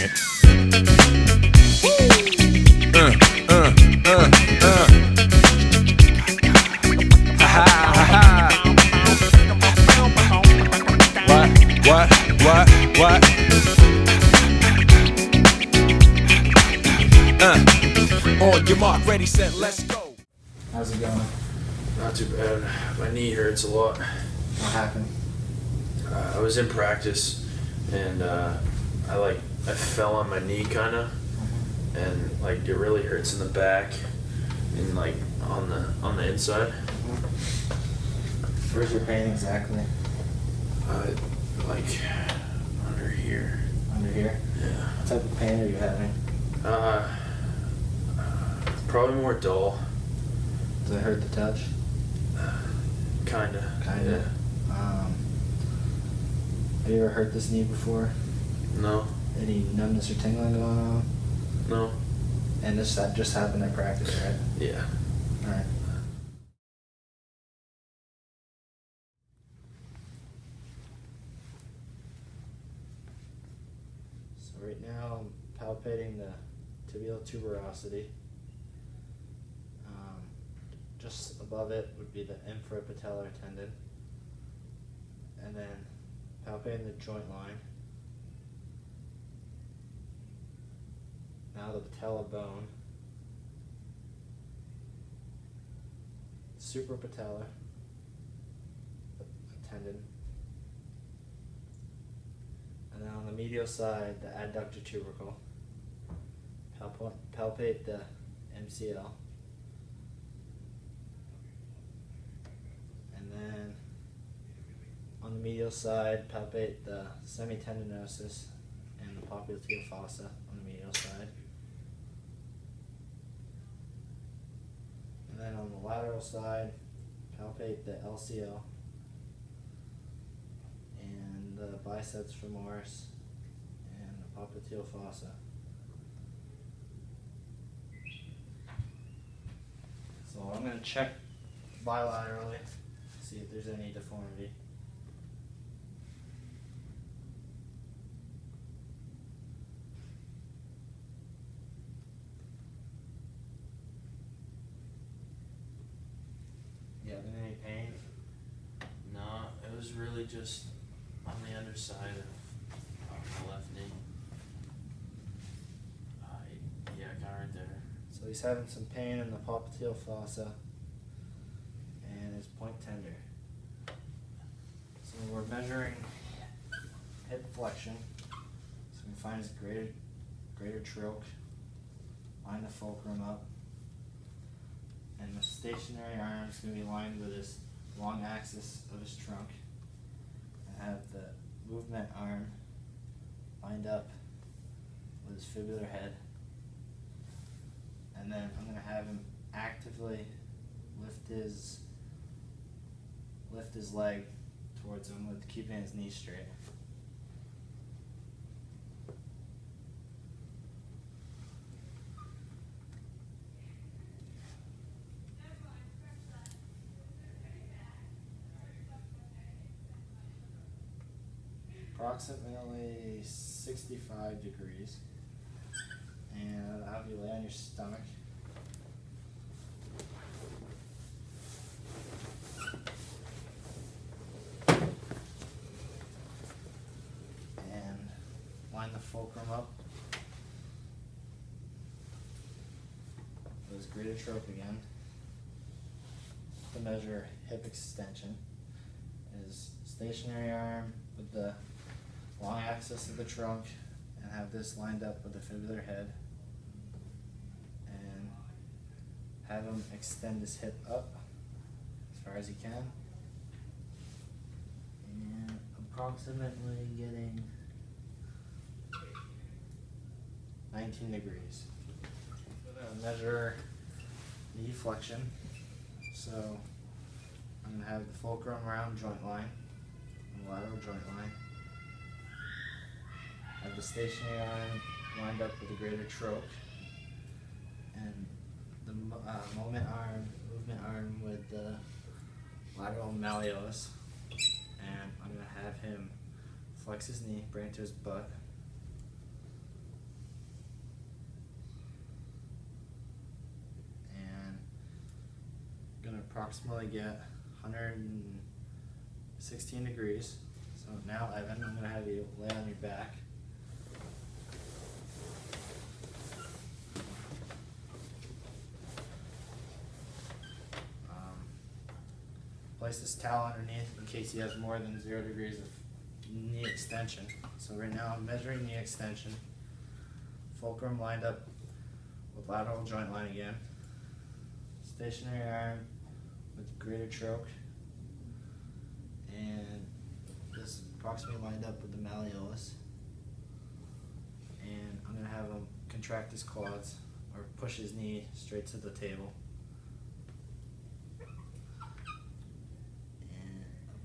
it. What? On your mark, ready, set, let's go. How's it going? Not too bad. My knee hurts a lot. What happened? I was in practice and I fell on my knee kinda, and like it really hurts in the back and like on the inside. Where's your pain exactly? Like under here. Under here? Yeah. What type of pain are you having? Probably more dull. Does it hurt to touch? Kinda. Kinda. Yeah. Have you ever hurt this knee before? No. Any numbness or tingling going on? No. And that just happened at practice, right? Yeah. Alright. So right now I'm palpating the tibial tuberosity. Just above it would be the infrapatellar tendon. And then palpating the joint line. Now the patella bone. Suprapatellar tendon. And then on the medial side, the adductor tubercle. Palpate the MCL. And then on the medial side, palpate the semitendinosus and the popliteal fossa on the medial side. And then on the lateral side, palpate the LCL and the biceps femoris and the popliteal fossa. So I'm going to check bilaterally, see if there's any deformity. You having any pain? No, it was really just on the underside of my left knee. Yeah, kind of right there. So he's having some pain in the popliteal fossa and his point tender. So we're measuring hip flexion. So we find his greater troch, line the fulcrum up, and the stationary arm is going to be lined with his long axis of his trunk, and have the movement arm lined up with his fibular head. And then I'm going to have him actively lift his leg towards him with keeping his knee straight. Approximately 65 degrees. And I'll have you lay on your stomach. And line the fulcrum up with his greater troch again. To measure hip extension. His stationary arm with the long axis of the trunk, and have this lined up with the fibular head, and have him extend his hip up as far as he can, and approximately getting 19 degrees. I'm going to measure knee flexion. So I'm going to have the fulcrum around joint line, the lateral joint line. Have the stationary arm lined up with the greater troch, and the movement arm with the lateral malleolus. And I'm going to have him flex his knee, bring it to his butt, approximately get 116 degrees. So now, Evan, I'm going to have you lay on your back. Place this towel underneath in case he has more than 0 degrees of knee extension. So right now I'm measuring knee extension. Fulcrum lined up with lateral joint line again. Stationary arm with greater troch. And this approximately lined up with the malleolus. And I'm going to have him contract his quads or push his knee straight to the table.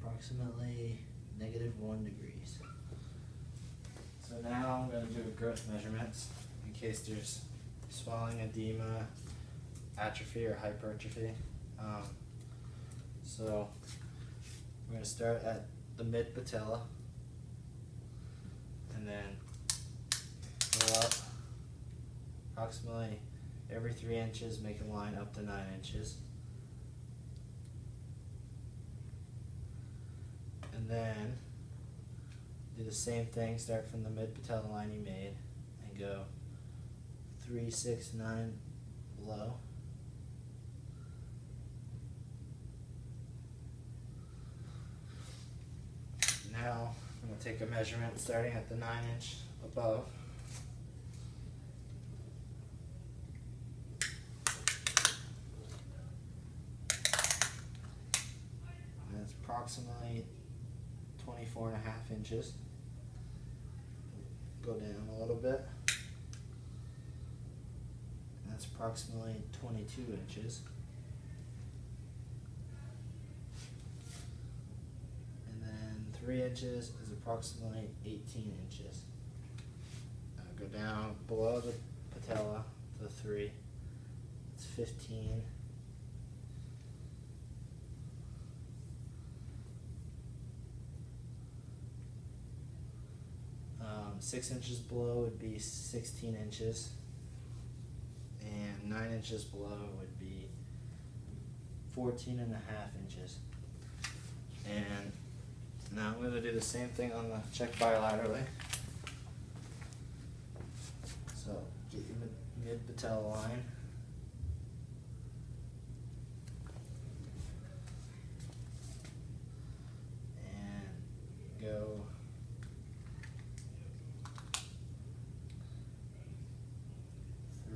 Approximately -1 degrees. So now I'm going to do growth measurements in case there's swelling, edema, atrophy, or hypertrophy. So we're going to start at the mid patella and then go up approximately every 3 inches, make a line up to 9 inches. And then do the same thing, start from the mid patella line you made and go 3, 6, 9 below. Now I'm going to take a measurement starting at the 9-inch above. And it's approximately 24.5 inches. Go down a little bit. And that's approximately 22 inches. And then 3 inches is approximately 18 inches. Go down below the patella to 3. It's 15. 6 inches below would be 16 inches, and 9 inches below would be 14.5 inches. And now I'm going to do the same thing on the check bilaterally. So get your mid patella line. And go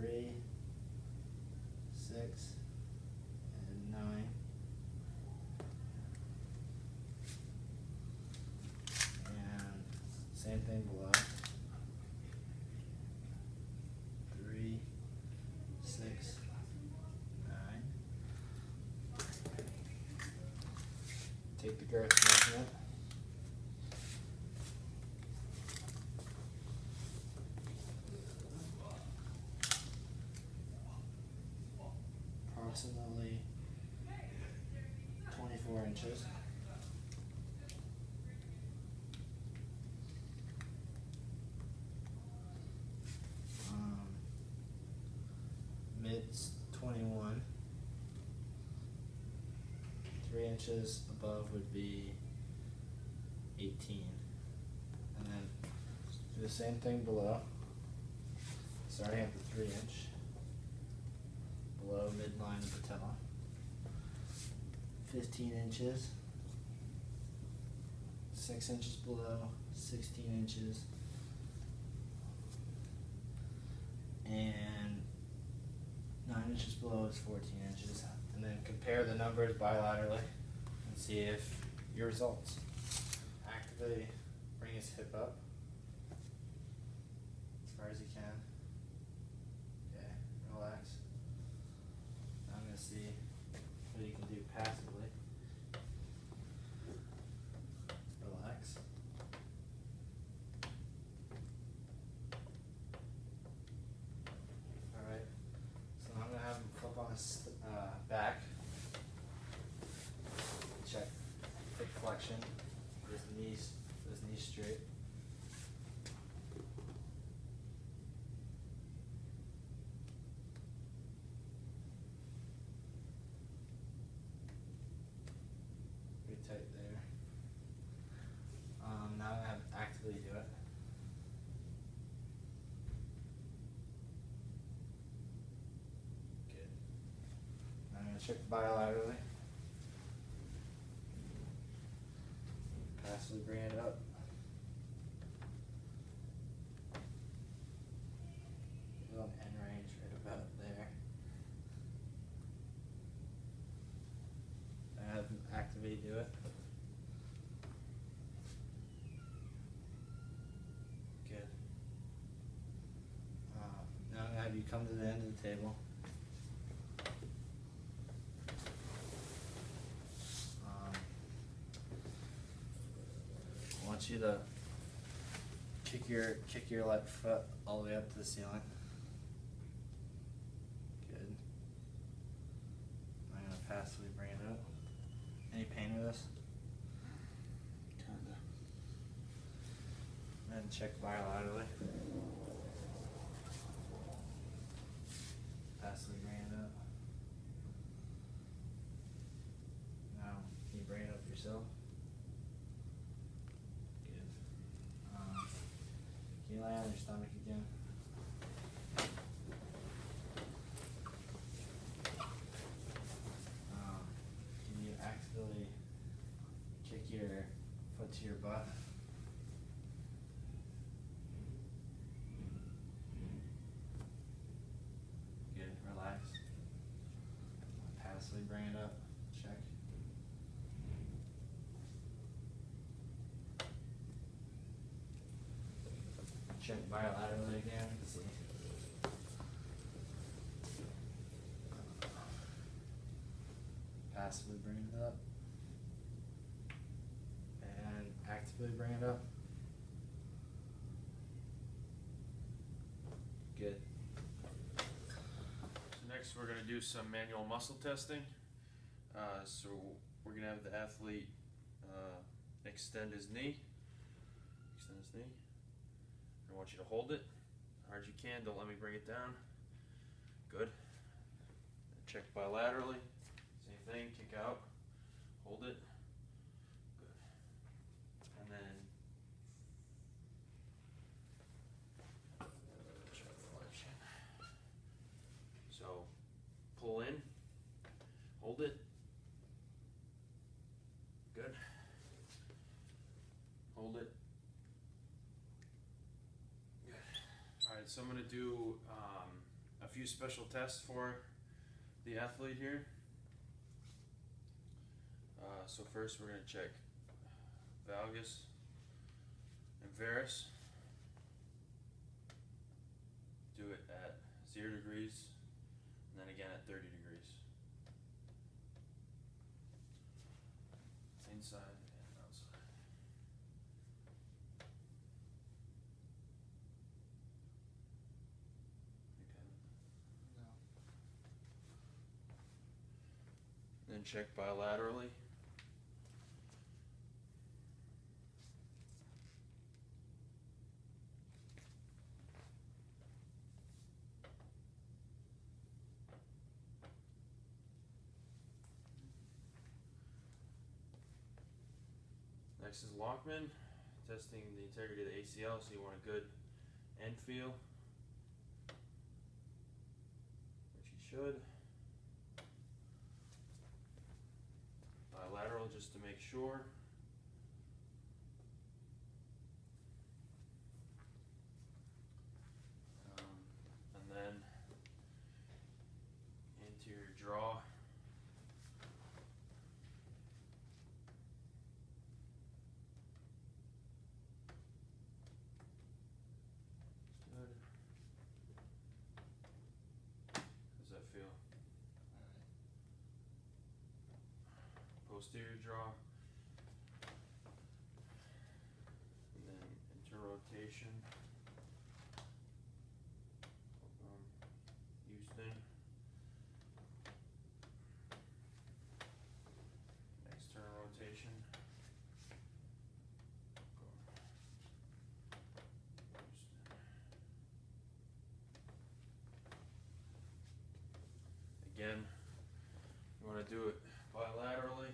3, 6, and 9. And same thing below. 3, 6, 9. Take the girth measurement. Approximately 24 inches. Mid's 21. 3 inches above would be 18. And then do the same thing below, starting at the 3-inch. Below midline of patella. 15 inches. 6 inches below, 16 inches. And 9 inches below is 14 inches. And then compare the numbers bilaterally and see if your results. Actively bring his hip up as far as you can. Okay, relax. I'm going to see what you can do passively. Relax. Alright, so I'm going to have him flip on his back. Check hip flexion, his knees straight. check bilaterally. Passively bring it up. Go on end range right about there. And have them activate, do it. Good. Now I'm gonna have you come to the end of the table. I want you to kick your left foot all the way up to the ceiling. Good. I'm gonna passively bring it up. Any pain with this? Kinda. And then check bilaterally. Passively bring it up. Now, can you bring it up yourself? Good. Can you lay on your stomach again? Can you actively kick your foot to your butt? Good, relax. Passively bring it up, check. Check bilaterally again, see. Passively bring it up. And actively bring it up. Good. So next we're going to do some manual muscle testing. So we're going to have the athlete extend his knee. Extend his knee. I want you to hold it as hard as you can. Don't let me bring it down. Good. Check bilaterally. Same thing. Kick out. Hold it. Good. And then check flexion. So pull in. Hold it. Good. Hold it. Good. Alright, so I'm going to do a few special tests for the athlete here. So first we're going to check valgus and varus. Do it at 0 degrees and then again at 30 degrees. Inside and outside. No. Then check bilaterally. Next is Lockman, testing the integrity of the ACL, so you want a good end feel, which you should. Bilateral just to make sure. And then anterior draw. Good. How's that feel? Posterior draw. And then interrotation. Houston. External rotation. Again, you want to do it bilaterally.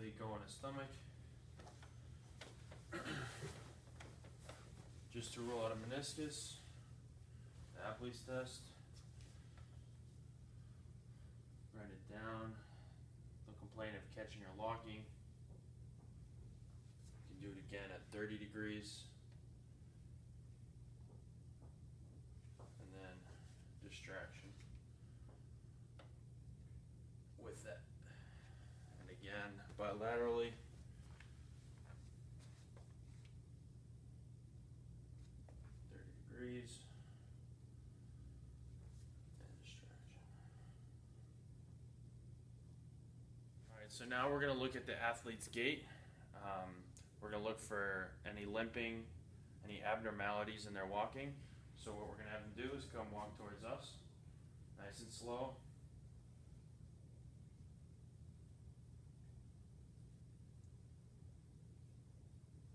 athlete go on his stomach. Just to rule out a meniscus, the Apley's test. Write it down. Don't complain of catching or locking. You can do it again at 30 degrees. And then distraction with that. And again, bilaterally. Degrees and distraction. All right, so now we're going to look at the athlete's gait. We're going to look for any limping, any abnormalities in their walking. So what we're going to have them do is come walk towards us, nice and slow.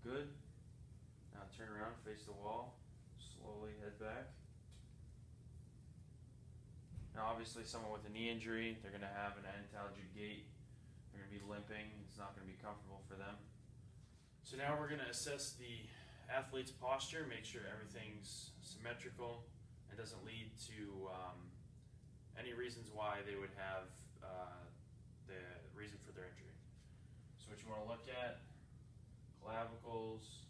Good. Now turn around, face the wall. Slowly head back. Now obviously someone with a knee injury, they're going to have an antalgic gait. They're going to be limping. It's not going to be comfortable for them. So now we're going to assess the athlete's posture, make sure everything's symmetrical and doesn't lead to any reasons why they would have the reason for their injury. So what you want to look at, clavicles,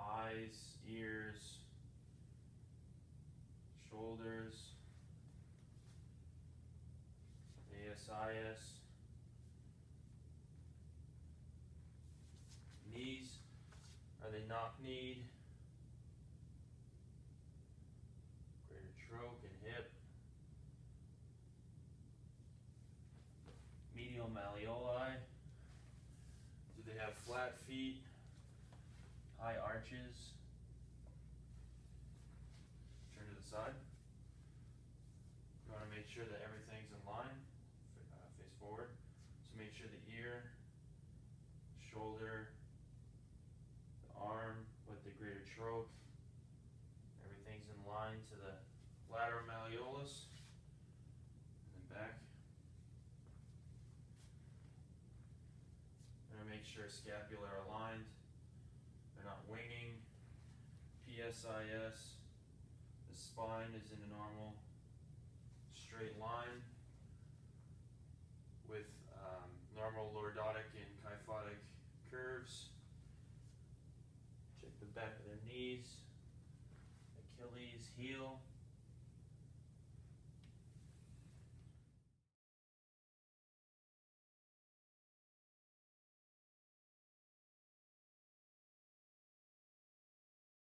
eyes, ears, shoulders, ASIS, knees, are they knock-kneed, greater trach and hip, medial malleoli, do they have flat feet, high arches, turn to the side. You want to make sure that everything's in line, face forward. So make sure the ear, shoulder, the arm with the greater trach, everything's in line to the lateral malleolus, and then back. And make sure scapular aligned. They're not winging. PSIS, the spine is in a normal straight line with normal lordotic and kyphotic curves. Check the back of their knees, Achilles heel.